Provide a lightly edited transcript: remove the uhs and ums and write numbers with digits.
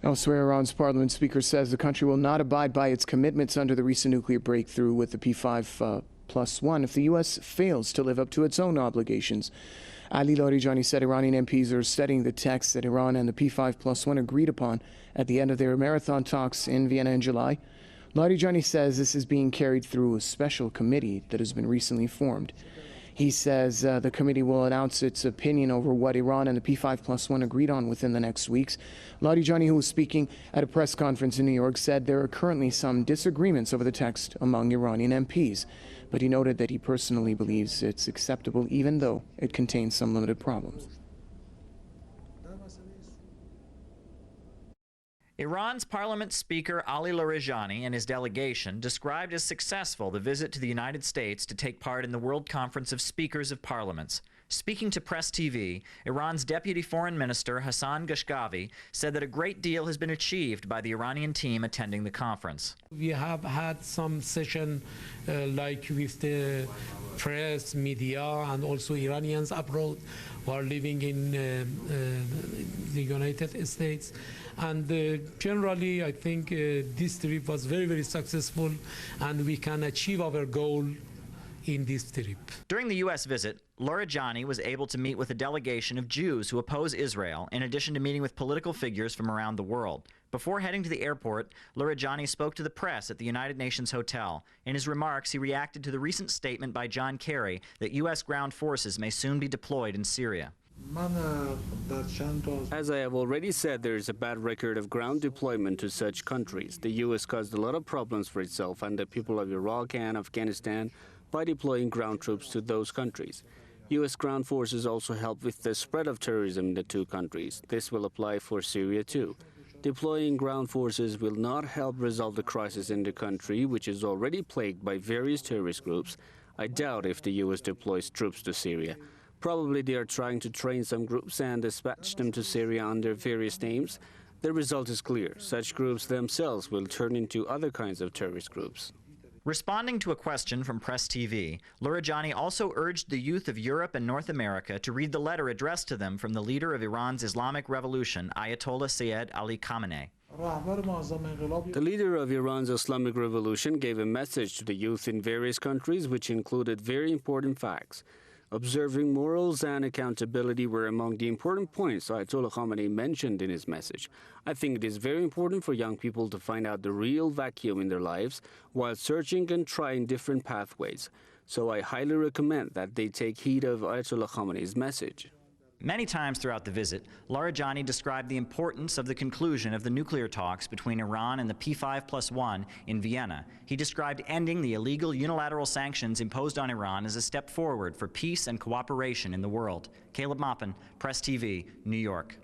Elsewhere, Iran's parliament speaker says the country will not abide by its commitments under the recent nuclear breakthrough with the P5+1 if the U.S. fails to live up to its own obligations. Ali Larijani said Iranian MPs are studying the text that Iran and the P5+1 agreed upon at the end of their marathon talks in Vienna in July. Larijani says this is being carried through a special committee that has been recently formed. He says the committee will announce its opinion over what Iran and the P5+1 agreed on within the next weeks. Larijani, who was speaking at a press conference in New York, said there are currently some disagreements over the text among Iranian MPs, but he noted that he personally believes it's acceptable even though it contains some limited problems. Iran's parliament speaker Ali Larijani and his delegation described as successful the visit to the United States to take part in the World Conference of Speakers of Parliaments. Speaking to Press TV, Iran's Deputy Foreign Minister Hassan Ghashgavi said that a great deal has been achieved by the Iranian team attending the conference. We have had some session like with the press, media, and also Iranians abroad who are living in the United States. And generally, I think this trip was very, very successful, and we can achieve our goal in this trip. During the U.S. visit, Larijani was able to meet with a delegation of Jews who oppose Israel, in addition to meeting with political figures from around the world. Before heading to the airport, Larijani spoke to the press at the United Nations Hotel. In his remarks, he reacted to the recent statement by John Kerry that U.S. ground forces may soon be deployed in Syria. As I have already said, there is a bad record of ground deployment to such countries. The U.S. caused a lot of problems for itself and the people of Iraq and Afghanistan by deploying ground troops to those countries. U.S. ground forces also help with the spread of terrorism in the two countries. This will apply for Syria too. Deploying ground forces will not help resolve the crisis in the country, which is already plagued by various terrorist groups. I doubt if the U.S. deploys troops to Syria. Probably they are trying to train some groups and dispatch them to Syria under various names. The result is clear. Such groups themselves will turn into other kinds of terrorist groups. Responding to a question from Press TV, Larijani also urged the youth of Europe and North America to read the letter addressed to them from the leader of Iran's Islamic Revolution, Ayatollah Sayyid Ali Khamenei. The leader of Iran's Islamic Revolution gave a message to the youth in various countries which included very important facts. Observing morals and accountability were among the important points Ayatollah Khamenei mentioned in his message. I think it is very important for young people to find out the real vacuum in their lives while searching and trying different pathways. So I highly recommend that they take heed of Ayatollah Khamenei's message. Many times throughout the visit, Larijani described the importance of the conclusion of the nuclear talks between Iran and the P5+1 in Vienna. He described ending the illegal unilateral sanctions imposed on Iran as a step forward for peace and cooperation in the world. Caleb Maupin, Press TV, New York.